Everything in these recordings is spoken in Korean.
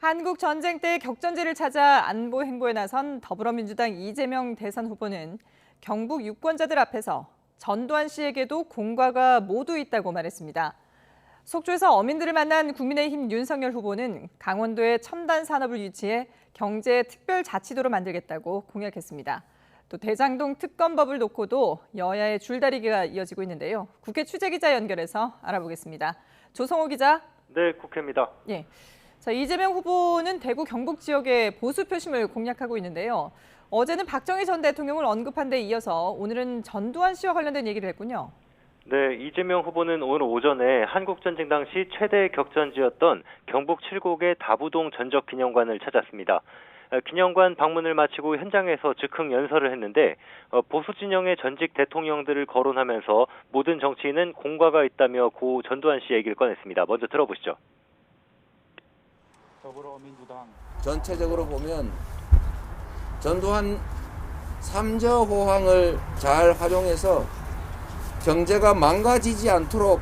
한국 전쟁 때 격전지를 찾아 안보 행보에 나선 더불어민주당 이재명 대선 후보는 경북 유권자들 앞에서 전두환 씨에게도 공과가 모두 있다고 말했습니다. 속초에서 어민들을 만난 국민의힘 윤석열 후보는 강원도에 첨단 산업을 유치해 경제 특별자치도로 만들겠다고 공약했습니다. 또 대장동 특검법을 놓고도 여야의 줄다리기가 이어지고 있는데요. 국회 취재기자 연결해서 알아보겠습니다. 조성호 기자. 네, 국회입니다. 예. 자, 이재명 후보는 대구 경북 지역의 보수 표심을 공략하고 있는데요. 어제는 박정희 전 대통령을 언급한 데 이어서 오늘은 전두환 씨와 관련된 얘기를 했군요. 네, 이재명 후보는 오늘 오전에 한국전쟁 당시 최대 격전지였던 경북 칠곡의 다부동 전적기념관을 찾았습니다. 기념관 방문을 마치고 현장에서 즉흥 연설을 했는데 보수 진영의 전직 대통령들을 거론하면서 모든 정치인은 공과가 있다며 고 전두환 씨 얘기를 꺼냈습니다. 먼저 들어보시죠. 더불어민주당 전체적으로 보면 전두환 삼저호황을 잘 활용해서 경제가 망가지지 않도록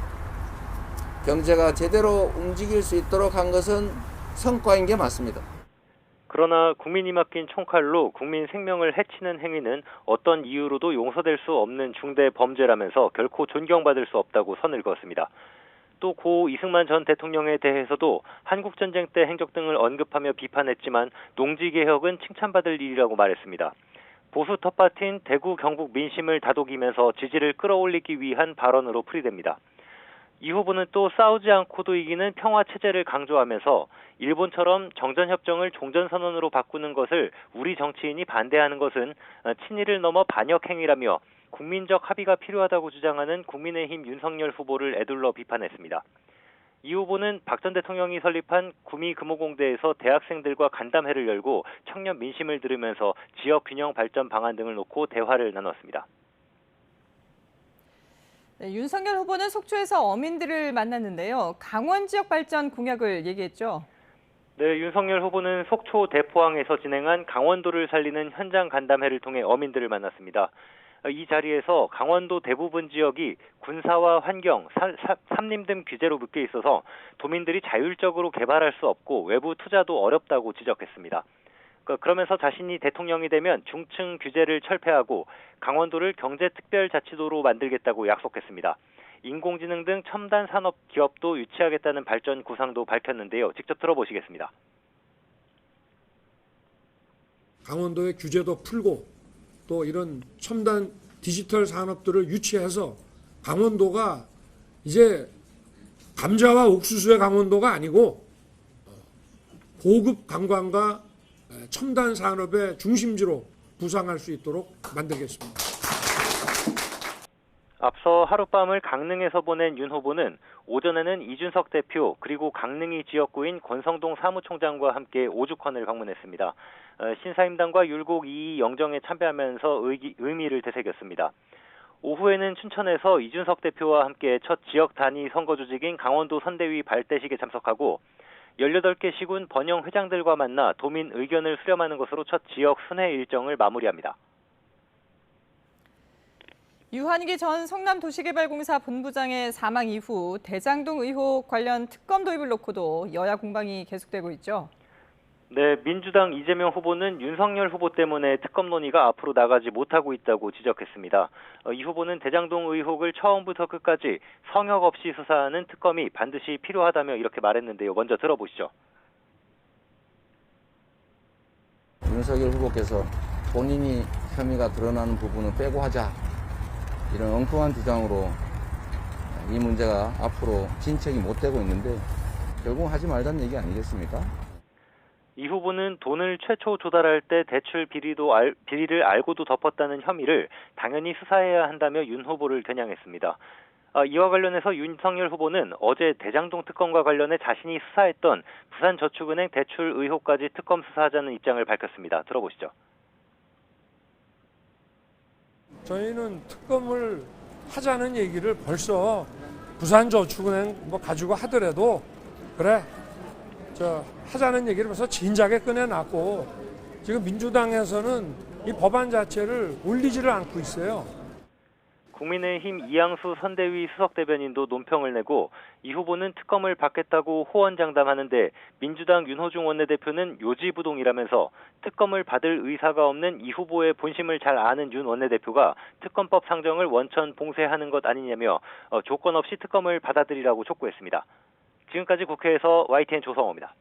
경제가 제대로 움직일 수 있도록 한 것은 성과인 게 맞습니다. 그러나 국민이 맡긴 총칼로 국민 생명을 해치는 행위는 어떤 이유로도 용서될 수 없는 중대 범죄라면서 결코 존경받을 수 없다고 선을 그었습니다. 또 고 이승만 전 대통령에 대해서도 한국전쟁 때 행적 등을 언급하며 비판했지만 농지개혁은 칭찬받을 일이라고 말했습니다. 보수 텃밭인 대구 경북 민심을 다독이면서 지지를 끌어올리기 위한 발언으로 풀이됩니다. 이 후보는 또 싸우지 않고도 이기는 평화체제를 강조하면서 일본처럼 정전협정을 종전선언으로 바꾸는 것을 우리 정치인이 반대하는 것은 친일을 넘어 반역행위라며 국민적 합의가 필요하다고 주장하는 국민의힘 윤석열 후보를 에둘러 비판했습니다. 이 후보는 박 전 대통령이 설립한 구미금호공대에서 대학생들과 간담회를 열고 청년 민심을 들으면서 지역 균형 발전 방안 등을 놓고 대화를 나눴습니다. 네, 윤석열 후보는 속초에서 어민들을 만났는데요. 강원 지역 발전 공약을 얘기했죠. 네, 윤석열 후보는 속초 대포항에서 진행한 강원도를 살리는 현장 간담회를 통해 어민들을 만났습니다. 이 자리에서 강원도 대부분 지역이 군사와 환경, 산림 등 규제로 묶여 있어서 도민들이 자율적으로 개발할 수 없고 외부 투자도 어렵다고 지적했습니다. 그러면서 자신이 대통령이 되면 중층 규제를 철폐하고 강원도를 경제특별자치도로 만들겠다고 약속했습니다. 인공지능 등 첨단 산업 기업도 유치하겠다는 발전 구상도 밝혔는데요. 직접 들어보시겠습니다. 강원도의 규제도 풀고 또 이런 첨단 디지털 산업들을 유치해서 강원도가 이제 감자와 옥수수의 강원도가 아니고 고급 관광과 첨단 산업의 중심지로 부상할 수 있도록 만들겠습니다. 앞서 하룻밤을 강릉에서 보낸 윤 후보는 오전에는 이준석 대표 그리고 강릉이 지역구인 권성동 사무총장과 함께 오죽헌을 방문했습니다. 신사임당과 율곡 2 영정에 참배하면서 의미를 되새겼습니다. 오후에는 춘천에서 이준석 대표와 함께 첫 지역 단위 선거 조직인 강원도 선대위 발대식에 참석하고 18개 시군 번영 회장들과 만나 도민 의견을 수렴하는 것으로 첫 지역 순회 일정을 마무리합니다. 유한기 전 성남도시개발공사 본부장의 사망 이후 대장동 의혹 관련 특검 도입을 놓고도 여야 공방이 계속되고 있죠. 네, 민주당 이재명 후보는 윤석열 후보 때문에 특검 논의가 앞으로 나가지 못하고 있다고 지적했습니다. 이 후보는 대장동 의혹을 처음부터 끝까지 성역 없이 수사하는 특검이 반드시 필요하다며 이렇게 말했는데요. 먼저 들어보시죠. 윤석열 후보께서 본인이 혐의가 드러나는 부분은 빼고 하자 이런 엉뚱한 주장으로 이 문제가 앞으로 진척이 못 되고 있는데 결국 하지 말자는 얘기 아니겠습니까? 이 후보는 돈을 최초 조달할 때 대출 비리를 알고도 덮었다는 혐의를 당연히 수사해야 한다며 윤 후보를 겨냥했습니다. 이와 관련해서 윤석열 후보는 어제 대장동 특검과 관련해 자신이 수사했던 부산저축은행 대출 의혹까지 특검 수사하자는 입장을 밝혔습니다. 들어보시죠. 저희는 특검을 하자는 얘기를 벌써 부산저축은행 가지고 하더라도 그래 하자는 얘기를 벌써 진작에 꺼내놨고 지금 민주당에서는 이 법안 자체를 올리지를 않고 있어요. 국민의힘 이양수 선대위 수석대변인도 논평을 내고 이 후보는 특검을 받겠다고 호언장담하는데 민주당 윤호중 원내대표는 요지부동이라면서 특검을 받을 의사가 없는 이 후보의 본심을 잘 아는 윤 원내대표가 특검법 상정을 원천 봉쇄하는 것 아니냐며 조건 없이 특검을 받아들이라고 촉구했습니다. 지금까지 국회에서 YTN 조성호입니다.